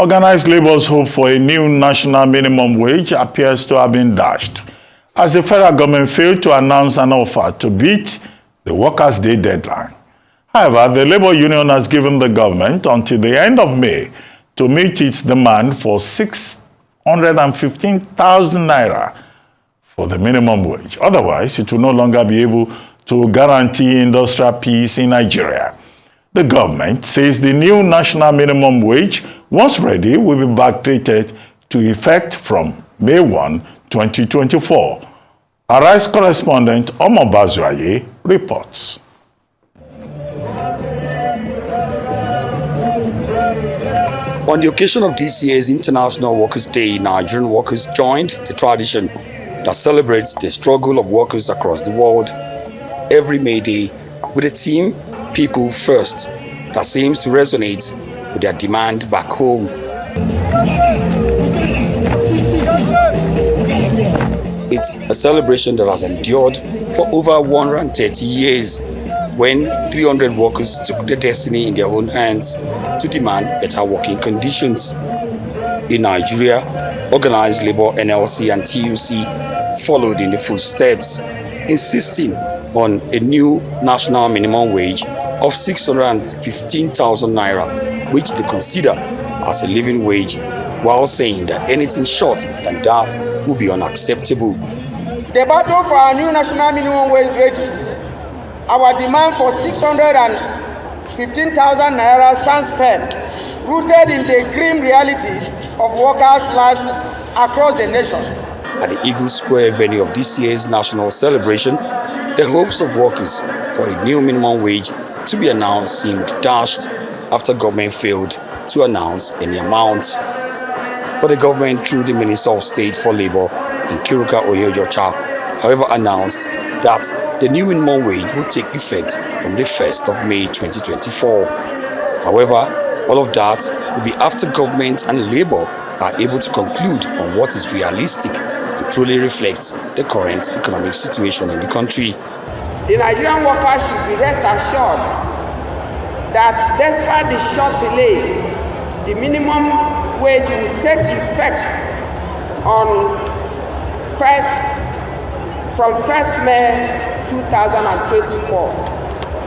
Organized labor's hope for a new national minimum wage appears to have been dashed, as the federal government failed to announce an offer to beat the Workers' Day deadline. However, the labor union has given the government until the end of May to meet its demand for 615,000 naira for the minimum wage. Otherwise, it will no longer be able to guarantee industrial peace in Nigeria. The government says the new national minimum wage, once ready, will be backdated to effect from May 1, 2024. Arise correspondent Omo Bazuaye reports. On the occasion of this year's International Workers' Day, Nigerian workers joined the tradition that celebrates the struggle of workers across the world every May Day with a theme, People First, that seems to resonate with their demand back home. It's a celebration that has endured for over 130 years, when 300 workers took their destiny in their own hands to demand better working conditions. In Nigeria, organized labor NLC and TUC followed in the footsteps, insisting on a new national minimum wage of 615,000 naira, which they consider as a living wage, while saying that anything short than that would be unacceptable. The battle for our new national minimum wage rages. Our demand for 615,000 naira stands firm, rooted in the grim reality of workers' lives across the nation. At the Eagle Square venue of this year's national celebration, the hopes of workers for a new minimum wage to be announced seemed dashed after government failed to announce any amount. But the government, through the Minister of State for Labor, Nkiruka Oyejocha, however, announced that the new minimum wage will take effect from the 1st of May 2024. However, all of that will be after government and labor are able to conclude on what is realistic and truly reflects the current economic situation in the country. The Nigerian workers should be rest assured that despite the short delay, the minimum wage will take effect on from 1st May 2024.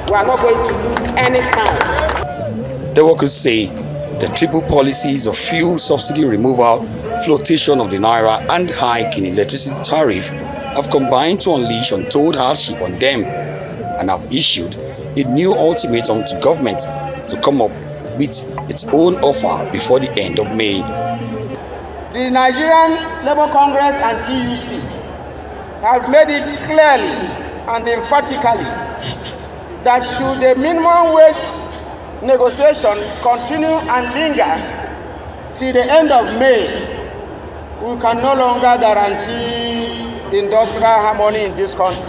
We are not going to lose any time. The workers say the triple policies of fuel subsidy removal, flotation of the naira, and hike in electricity tariff have combined to unleash untold hardship on them, and have issued a new ultimatum to government to come up with its own offer before the end of May. The Nigerian Labour Congress and TUC have made it clearly and emphatically that should the minimum wage negotiation continue and linger till the end of May, we can no longer guarantee industrial harmony in this country.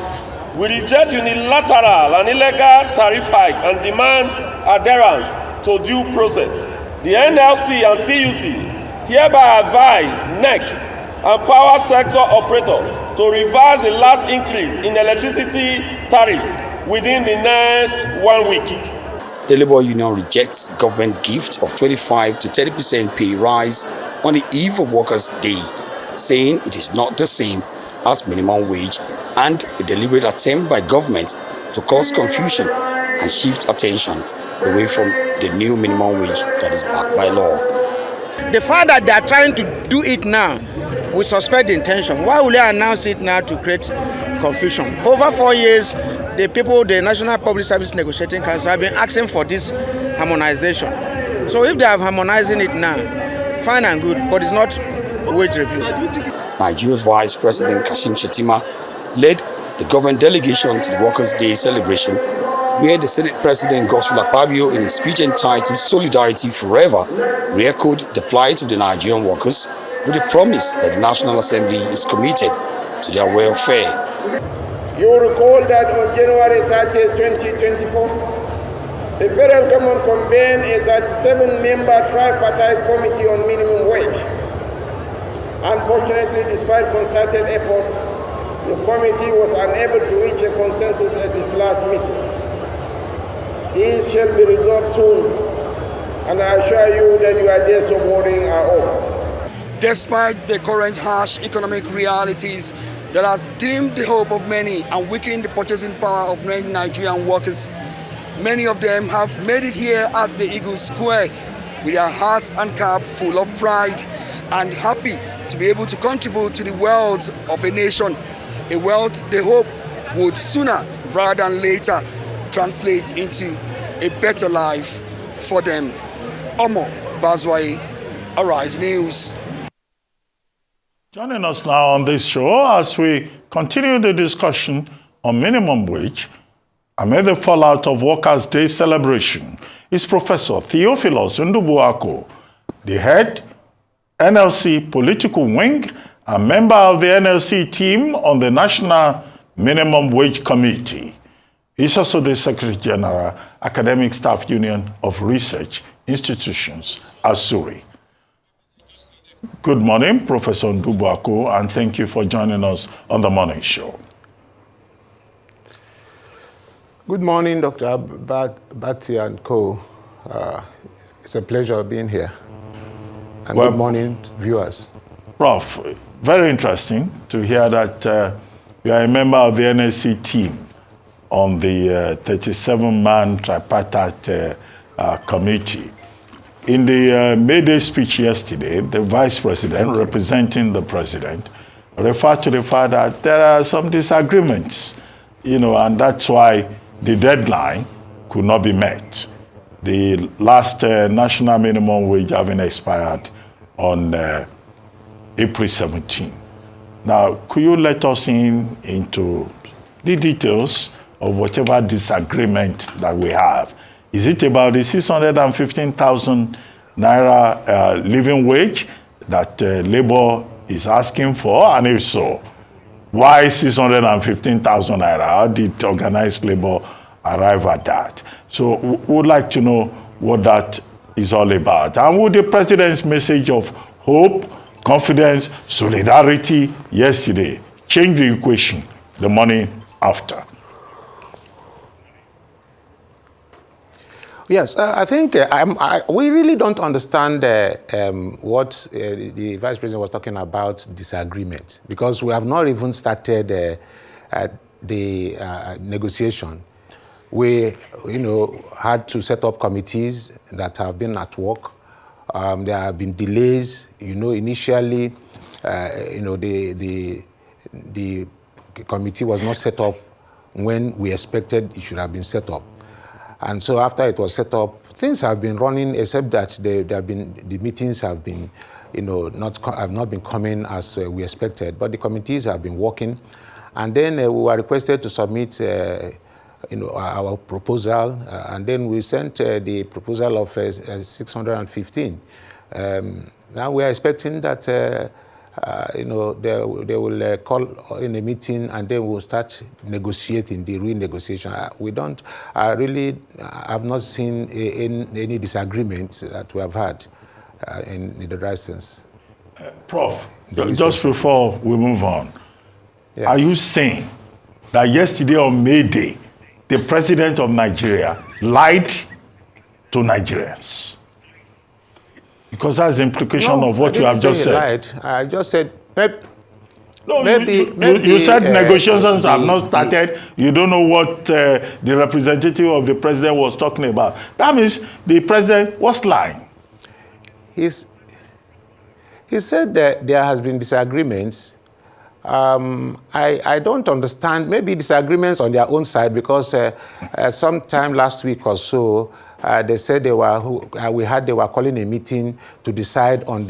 We reject unilateral and illegal tariff hike and demand adherence to due process. The NLC and TUC hereby advise NEC and power sector operators to reverse the last increase in electricity tariff within the next 1 week. The Labour Union rejects government gift of 25 to 30% pay rise on the eve of Workers' Day, saying it is not the same as minimum wage and a deliberate attempt by government to cause confusion and shift attention away from the new minimum wage that is backed by law. The fact that they are trying to do it now, we suspect the intention. Why will they announce it now to create confusion? For over 4 years, the people, the National Public Service Negotiating Council, have been asking for this harmonization. So if they are harmonizing it now, fine and good, but it's not wage review. Nigeria's Vice President Kashim Shettima led the government delegation to the Workers' Day celebration, where the Senate President Godswill Akpabio, in a speech entitled Solidarity Forever, re-echoed the plight of the Nigerian workers with a promise that the National Assembly is committed to their welfare. You will recall that on January 30, 2024, the federal government convened a 37-member tripartite committee on minimum wage. Unfortunately, despite concerted efforts, the committee was unable to reach a consensus at its last meeting. These shall be resolved soon, and I assure you that your days of worrying are over. Despite the current harsh economic realities that has dimmed the hope of many and weakened the purchasing power of many Nigerian workers, many of them have made it here at the Eagle Square with their hearts and cap full of pride and happy to be able to contribute to the wealth of a nation, a wealth they hope would sooner rather than later translate into a better life for them. Omo Bazwai, Arise News. Joining us now on this show as we continue the discussion on minimum wage amid the fallout of Workers' Day celebration is Professor Theophilus Ndubuaku, the head NLC political wing and member of the NLC team on the National Minimum Wage Committee. He's also the Secretary General, Academic Staff Union of Research Institutions, ASURI. Good morning, Professor Ndubuaku, and thank you for joining us on the morning show. Good morning, Dr. Bati and co. It's a pleasure being here. And good morning, viewers. Prof, very interesting to hear that you are a member of the NSC team on the 37-man tripartite committee. In the May Day speech yesterday, the Vice President, representing the President, referred to the fact that there are some disagreements, and that's why the deadline could not be met. The last national minimum wage having expired on April 17. Now, could you let us into the details of whatever disagreement that we have? Is it about the 615,000 naira living wage that Labour is asking for? And if so, why 615,000 naira? How did organized Labour arrive at that? So we would like to know what that is all about. And would the President's message of hope, confidence, solidarity yesterday change the equation the morning after? Yes, I think we really don't understand what the Vice President was talking about, disagreement, because we have not even started the negotiation. We, had to set up committees that have been at work. There have been delays. Initially, the committee was not set up when we expected it should have been set up. And so after it was set up, things have been running, except that the meetings have been, have not been coming as we expected. But the committees have been working, and then we were requested to submit, our proposal, and then we sent the proposal of 615. Now we are expecting that, they will call in a meeting, and then we'll start negotiating the renegotiation. We don't really have not seen any disagreements that we have had in the right sense. Prof, just before we move on, are you saying that yesterday on May Day, the President of Nigeria lied to Nigerians? Because that's the implication of what you have just said. Lied. I just said, maybe you said negotiations have not started. You don't know what the representative of the President was talking about. That means the President was lying. He said that there has been disagreements. I don't understand, maybe disagreements on their own side, because sometime last week or so, they said they were calling a meeting to decide on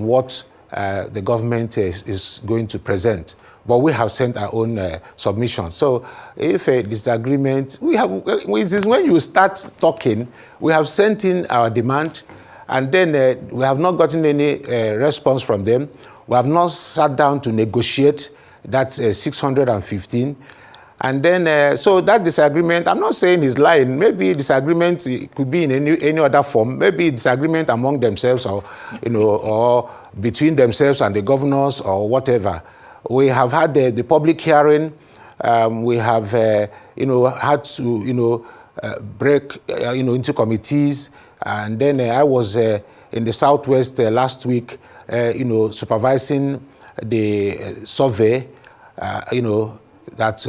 what the government is going to present. But we have sent our own submission. So if a disagreement, it is when you start talking, we have sent in our demand, and then we have not gotten any response from them. We have not sat down to negotiate. That's 615. And then, so that disagreement, I'm not saying he's lying. Maybe disagreement could be in any other form. Maybe disagreement among themselves, or, or between themselves and the governors, or whatever. We have had the public hearing. We have, had to, break, into committees. And then I was in the Southwest last week, supervising the survey, that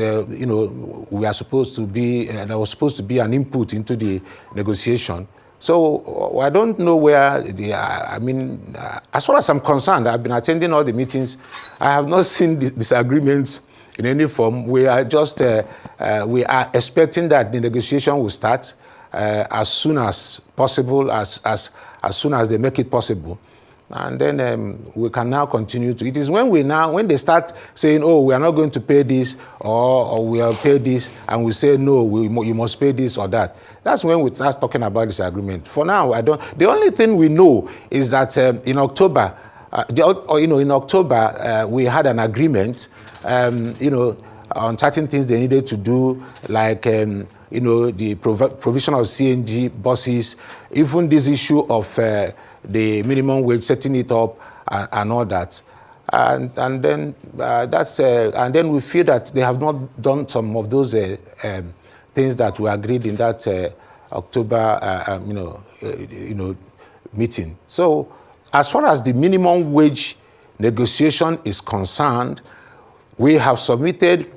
we are supposed to be, there was supposed to be an input into the negotiation. So I don't know where they are. I mean, as far as I'm concerned, I've been attending all the meetings. I have not seen disagreements in any form. We are just, we are expecting that the negotiation will start as soon as possible, as soon as they make it possible. And then we can now continue to. It is when they start saying, oh, we are not going to pay this, or we will pay this, and we say, no, you must pay this or that. That's when we start talking about this agreement. For now, I don't. The only thing we know is that in October, we had an agreement, on certain things they needed to do, like the provision of CNG buses, even this issue of the minimum wage, setting it up, and all that, and then and then we feel that they have not done some of those things that we agreed in that October, meeting. So, as far as the minimum wage negotiation is concerned, we have submitted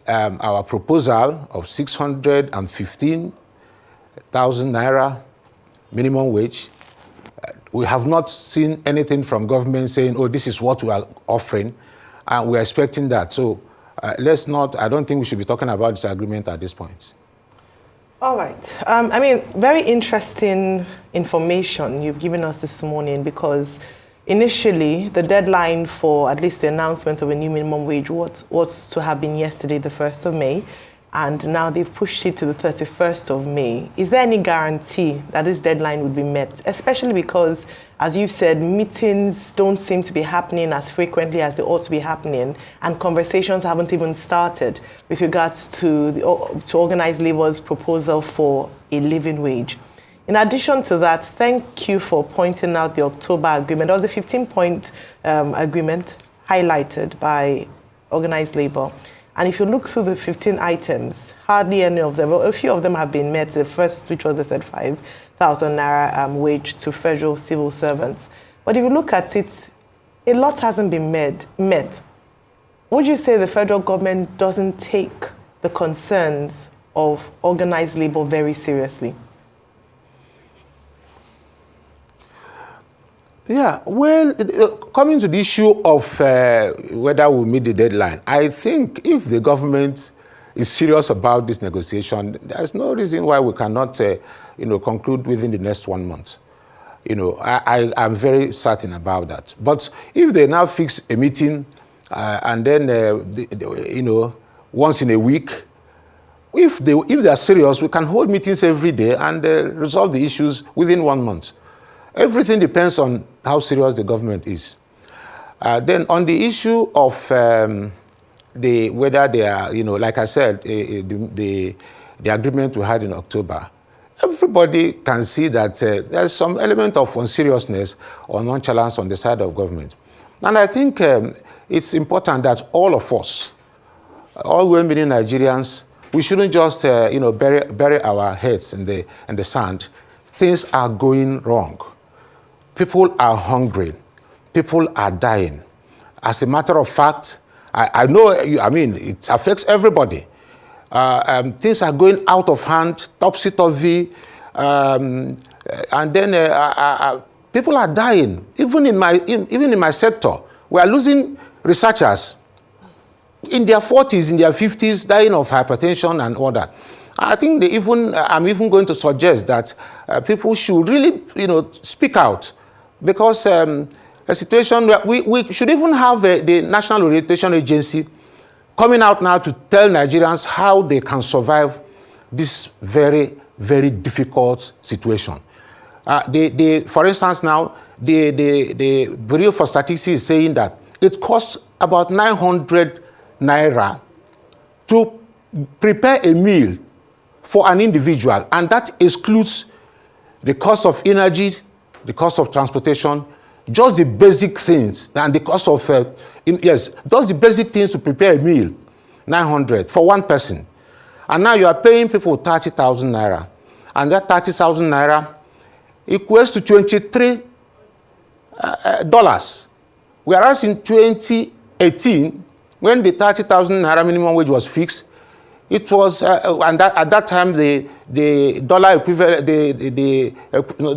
our proposal of 615,000 naira minimum wage. We have not seen anything from government saying, oh, this is what we are offering, and we're expecting that. So let's not, I don't think we should be talking about this agreement at this point. All right. I mean, very interesting information you've given us this morning, because initially the deadline for at least the announcement of a new minimum wage was to have been yesterday, the 1st of May. And now they've pushed it to the 31st of May. Is there any guarantee that this deadline would be met? Especially because, as you've said, meetings don't seem to be happening as frequently as they ought to be happening, and conversations haven't even started with regards to organized labor's proposal for a living wage. In addition to that, thank you for pointing out the October agreement. There was a 15-point agreement highlighted by organized labor. And if you look through the 15 items, hardly any of them, well, a few of them have been met. The first, which was the 35,000 naira wage to federal civil servants. But if you look at it, a lot hasn't been met. Would you say the federal government doesn't take the concerns of organized labor very seriously? Yeah, well, coming to the issue of whether we meet the deadline, I think if the government is serious about this negotiation, there's no reason why we cannot, conclude within the next 1 month. I'm very certain about that. But if they now fix a meeting and then, once in a week, if they are serious, we can hold meetings every day and resolve the issues within 1 month. Everything depends on how serious the government is. Then on the issue of whether they are, like I said, the agreement we had in October, everybody can see that there's some element of unseriousness or nonchalance on the side of government. And I think it's important that all of us, all well-meaning Nigerians, we shouldn't just, bury our heads in the sand. Things are going wrong. People are hungry. People are dying. As a matter of fact, I know, it affects everybody. Things are going out of hand, topsy-turvy, and then people are dying. Even in my sector, we are losing researchers in their 40s, in their 50s, dying of hypertension and all that. I think I'm even going to suggest that people should really, speak out, because a situation where we should even have the National Orientation Agency coming out now to tell Nigerians how they can survive this very, very difficult situation. For instance, now the Bureau for Statistics is saying that it costs about 900 naira to prepare a meal for an individual, and that excludes the cost of energy, the cost of transportation, just the basic things, and the cost of, just the basic things to prepare a meal, 900 for one person. And now you are paying people 30,000 naira. And that 30,000 naira equates to $23. Whereas in 2018, when the 30,000 naira minimum wage was fixed, it was, and at that time the dollar equivalent, the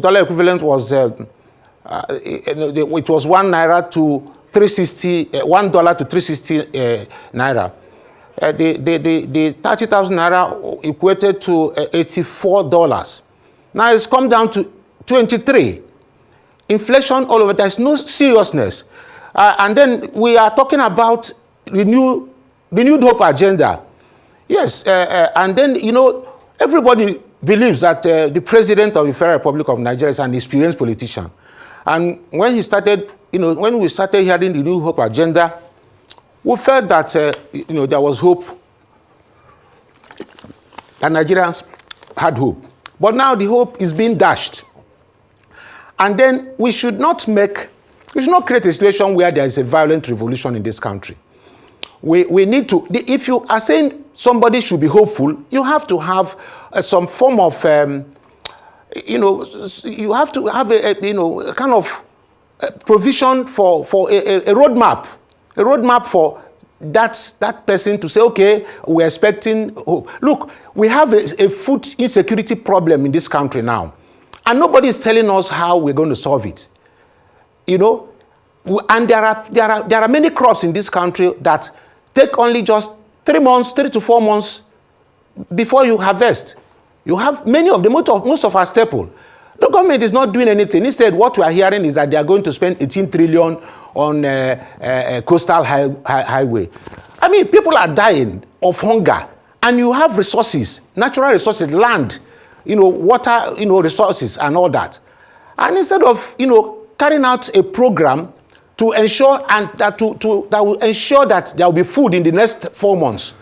dollar equivalent was it was $1 to 360, $1 to 360 naira. The 30,000 naira equated to $84. Now it's come down to 23. Inflation all over. There's no seriousness, and then we are talking about renewed hope agenda. Yes, and then everybody believes that the president of the Federal Republic of Nigeria is an experienced politician, and when he started, when we started hearing the new hope agenda, we felt that there was hope, and Nigerians had hope. But now the hope is being dashed. And then we should not create a situation where there is a violent revolution in this country. We need to, if you are saying somebody should be hopeful, you have to have some form of, you have to have a kind of provision for a roadmap for that person to say, okay, we're expecting hope. Look, we have a food insecurity problem in this country now, and nobody is telling us how we're going to solve it. And there are many crops in this country that take only just 3 to 4 months before you harvest. You have many of the most of our staple. The government is not doing anything. Instead, what we are hearing is that they are going to spend 18 trillion on coastal highway. I mean, people are dying of hunger, and you have resources, natural resources, land, water, resources, and all that. And instead of carrying out a program to ensure that will ensure that there will be food in the next 4 months,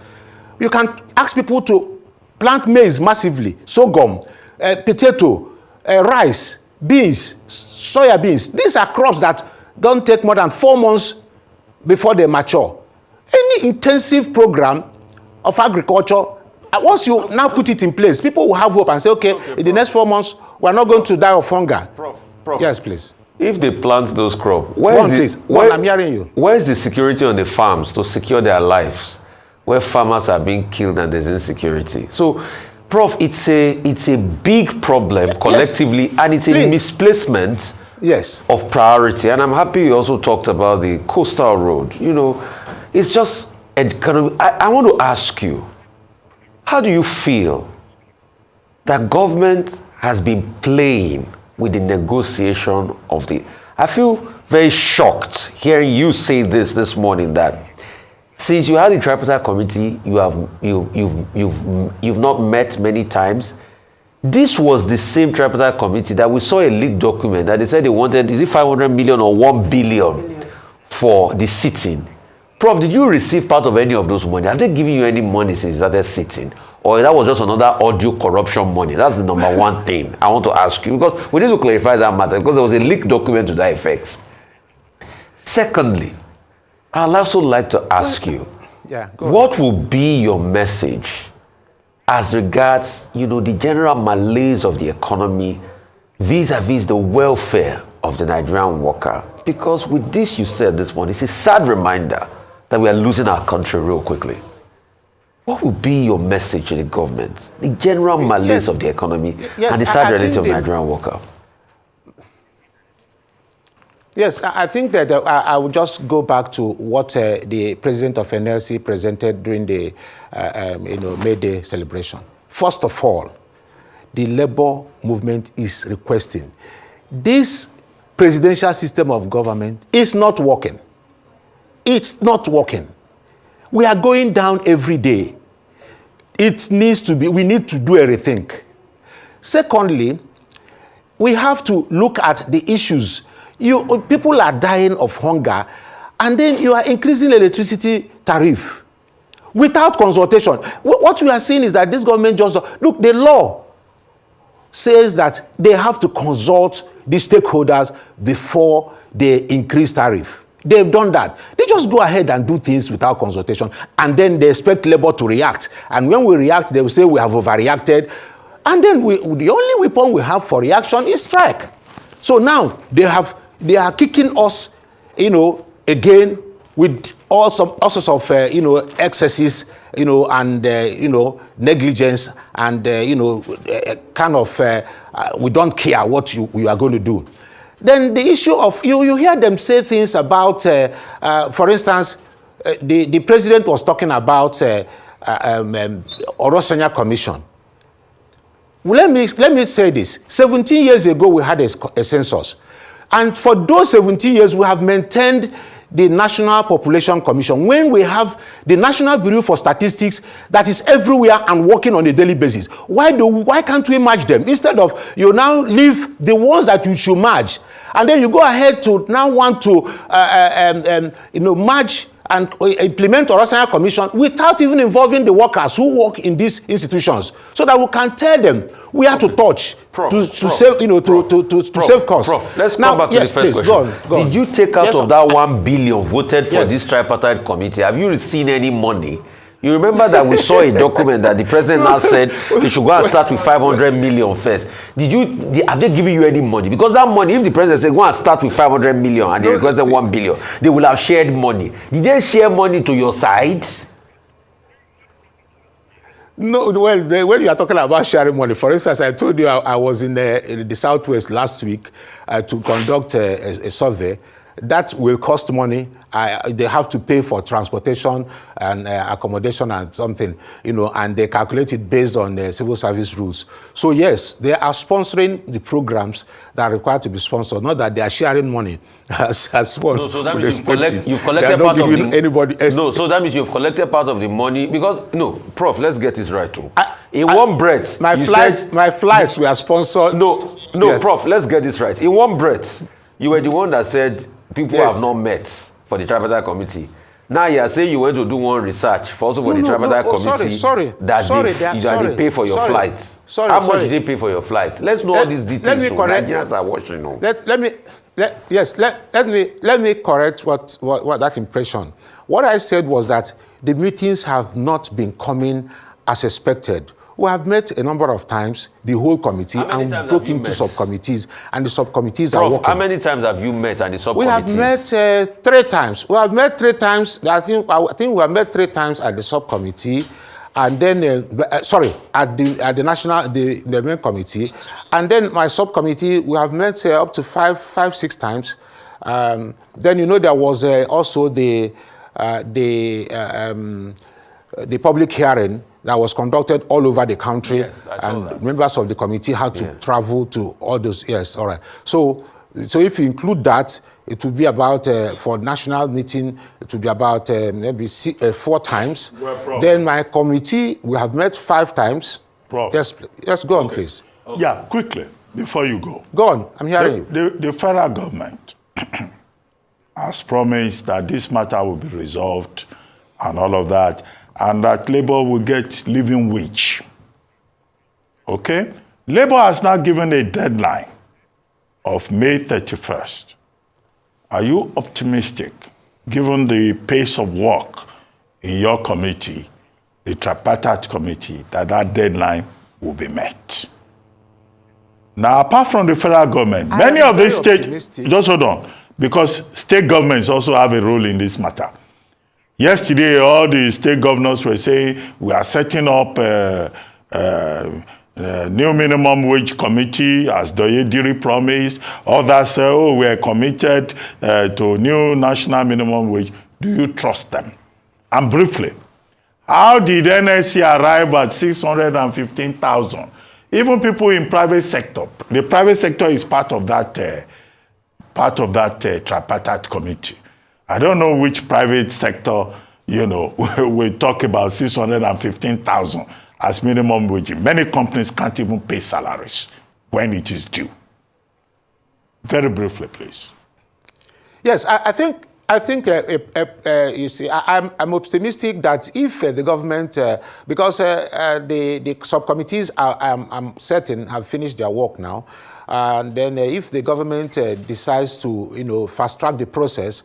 you can ask people to plant maize massively, sorghum, potato, rice, beans, soya beans. These are crops that don't take more than 4 months before they mature. Any intensive program of agriculture, once you now put it in place, people will have hope and say, okay, in the next 4 months, we're not going to die of hunger. Prof. Yes, please. If they plant those crops, I'm hearing you. Where is the security on the farms to secure their lives, where farmers are being killed and there's insecurity? So, Prof, it's a big problem collectively, yes. And it's a misplacement of priority. And I'm happy you also talked about the coastal road. It's just I want to ask you, how do you feel that government has been playing with the negotiation of the... I feel very shocked hearing you say this morning, that since you had the tripartite committee, you've not met many times. This was the same tripartite committee that we saw a leaked document that they said they wanted, is it 500 million or 1 billion for the sitting? Prof, did you receive part of any of those money? Have they given you any money since you started sitting? Or that was just another audio corruption money? That's the number one thing I want to ask you, because we need to clarify that matter, because there was a leaked document to that effect. Secondly, I'd also like to ask you, what will be your message as regards, the general malaise of the economy vis-a-vis the welfare of the Nigerian worker? Because with this you said this morning, it's a sad reminder that we are losing our country real quickly. What would be your message to the government, the general malaise of the economy and the sad reality of the Nigerian worker? Yes, I think that I would just go back to what the president of NLC presented during the May Day celebration. First of all, the labor movement is requesting. This presidential system of government is not working. It's not working. We are going down every day. It needs to be, we need to do a rethink. Secondly, we have to look at the issues. People are dying of hunger, and then you are increasing electricity tariff without consultation. What we are seeing is that this government just, look, the law says that they have to consult the stakeholders before they increase tariff. They've done that. They just go ahead and do things without consultation, and then they expect labor to react. And when we react, they will say we have overreacted. And then the only weapon we have for reaction is strike. So now they are kicking us, again with all sorts of excesses, and negligence, and we don't care what you are going to do. Then the issue of you hear them say things about, for instance, the president was talking about Orosanya Commission. Well, let me say this. 17 years ago, we had a census. And for those 17 years, we have maintained the National Population Commission, when we have the National Bureau for Statistics that is everywhere and working on a daily basis. Why can't we merge them? Instead of you now leave the ones that you should merge, and then you go ahead to now want to merge and implement Orosanya Commission without even involving the workers who work in these institutions, so that we can tell them we have to touch to save costs. Prof, let's come back to this first question. Go on. Did you take out of that 1 billion voted for this tripartite committee? Have you seen any money? You remember that we saw a document that the president now said they should go and start with 500 million first. Have they given you any money? Because that money, if the president said go and start with 500 million and they requested 1 billion, they will have shared money. Did they share money to your side? No, well, when you are talking about sharing money, for instance, I told you I was in the Southwest last week to conduct a survey. That will cost money. They have to pay for transportation and accommodation and something, and they calculate it based on the civil service rules. So yes, they are sponsoring the programs that are required to be sponsored, not that they are sharing money as one. No, so that means you've collected part of anybody else. No, so that means you've collected part of the money because Prof, let's get this right too. In one breath, my flights were sponsored. No, yes. Prof, let's get this right. In one breath, you were the one that said people have not met for the tripartite committee. Now you are saying you went to do one research for the tripartite committee that they pay for your flights. How much did they pay for your flights? Let's know all these details. Let me correct. Nigerians are watching. Let me correct what that impression. What I said was that the meetings have not been coming as expected. We have met a number of times, the whole committee, and broke into subcommittees, and the subcommittees are working. How many times have you met and the subcommittees? We have met 3 times. We have met 3 times. I think we have met 3 times at the subcommittee, and then at the main committee, and then my subcommittee we have met up to 5-6 times. Then there was also the public hearing that was conducted all over the country, and members of the committee had to travel to all those. Yes, all right. So if you include that, it will be about, for national meeting, it will be about maybe 4 times. Well, then my committee, we have met 5 times. Prof. Yes, go on, please. Okay. Yeah, quickly, before you go. Go on, I'm hearing you. The federal government has promised that this matter will be resolved and all of that, and that Labour will get living wage. Okay? Labour has now given a deadline of May 31st. Are you optimistic, given the pace of work in your committee, the tripartite committee, that deadline will be met? Now, apart from the federal government, many of these states, just hold on, because state governments also have a role in this matter. Yesterday, all the state governors were saying, we are setting up new minimum wage committee, as Doyediri promised. Others say, we are committed to new national minimum wage. Do you trust them? And briefly, how did NSC arrive at 615,000? Even people in private sector, the private sector is part of that tripartite committee. I don't know which private sector, we talk about 615,000 as minimum wage. Many companies can't even pay salaries when it is due. Very briefly, please. Yes, I think you see, I'm optimistic that if the government, because the subcommittees, I'm certain, have finished their work now, and then if the government decides to, fast track the process,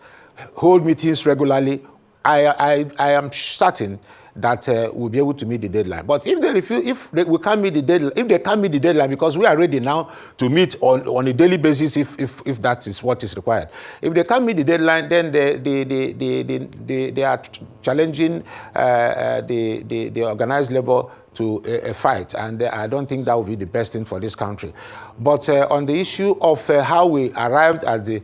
hold meetings regularly, I am certain that we'll be able to meet the deadline. But if they refuse, if they can't meet the deadline, if they can't meet the deadline, because we are ready now to meet on a daily basis if that is what is required. If they can't meet the deadline, then they are challenging the organized labor to a fight, and I don't think that would be the best thing for this country. But on the issue of how we arrived at the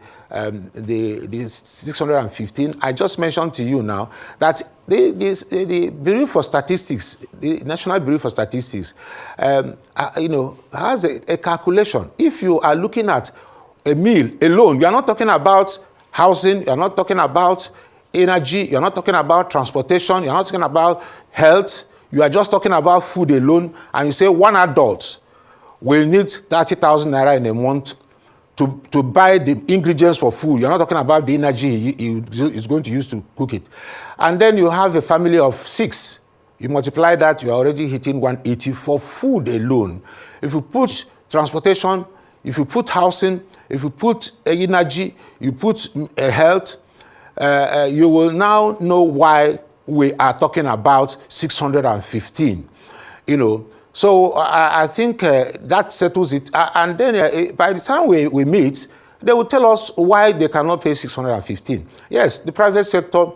615, I just mentioned to you now that the Bureau for Statistics, the National Bureau for Statistics, has a calculation. If you are looking at a meal alone, you are not talking about housing, you are not talking about energy, you are not talking about transportation, you are not talking about health, you are just talking about food alone, and you say one adult will need 30,000 naira in a month to buy the ingredients for food. You're not talking about the energy he is going to use to cook it. And then you have a family of 6. You multiply that, you're already hitting 180 for food alone. If you put transportation, if you put housing, if you put energy, you put health, you will now know why we are talking about 615, So I think that settles it. And then by the time we meet, they will tell us why they cannot pay 615. Yes, the private sector,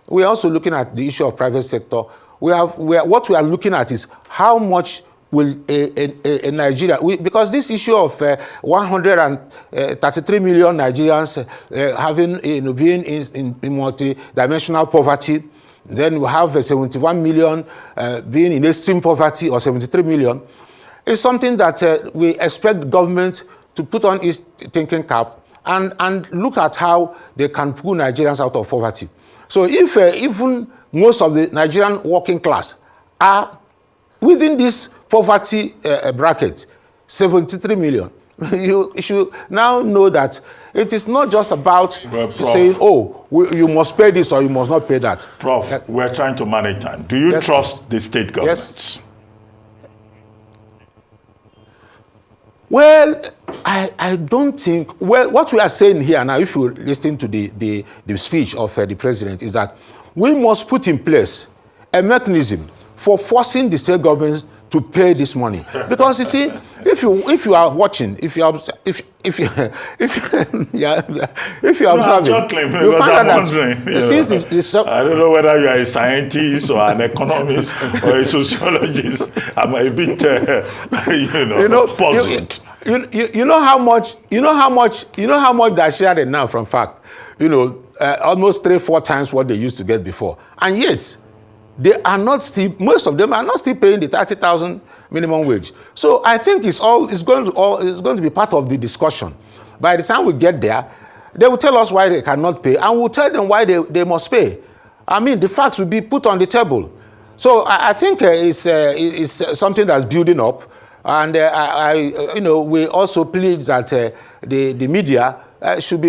we are also looking at the issue of private sector. What we are looking at is how much will a Nigeria, because this issue of 133 million Nigerians being in multi-dimensional poverty, then we have 71 million being in extreme poverty, or 73 million. It's something that we expect the government to put on its thinking cap and look at how they can pull Nigerians out of poverty. So if even most of the Nigerian working class are within this poverty bracket, 73 million, you should now know that it is not just about saying, oh, you must pay this or you must not pay that. Prof, we're trying to manage time. Do you trust the state governments? Yes. Well, I don't think, what we are saying here now, if you listen to the speech of the president, is that we must put in place a mechanism for forcing the state governments to pay this money. Because you see, if you are watching, if you are observing, you find out that I don't know whether you are a scientist or an economist or a sociologist. I'm a bit, puzzled. You know how much they're sharing now from fact. Almost 3-4 times what they used to get before, and yet they are not still. Most of them are not still paying the 30,000 minimum wage. So I think it's going to be part of the discussion. By the time we get there, they will tell us why they cannot pay, and we'll tell them why they must pay. I mean, the facts will be put on the table. So I think it's something that's building up, and we also plead that the media should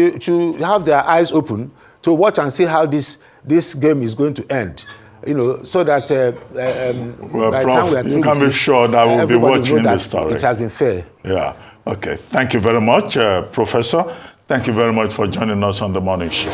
have their eyes open to watch and see how this game is going to end. So that by the time we are through, you can be sure that we'll be watching the story. It has been fair. Yeah. Okay. Thank you very much, Professor. Thank you very much for joining us on the morning show.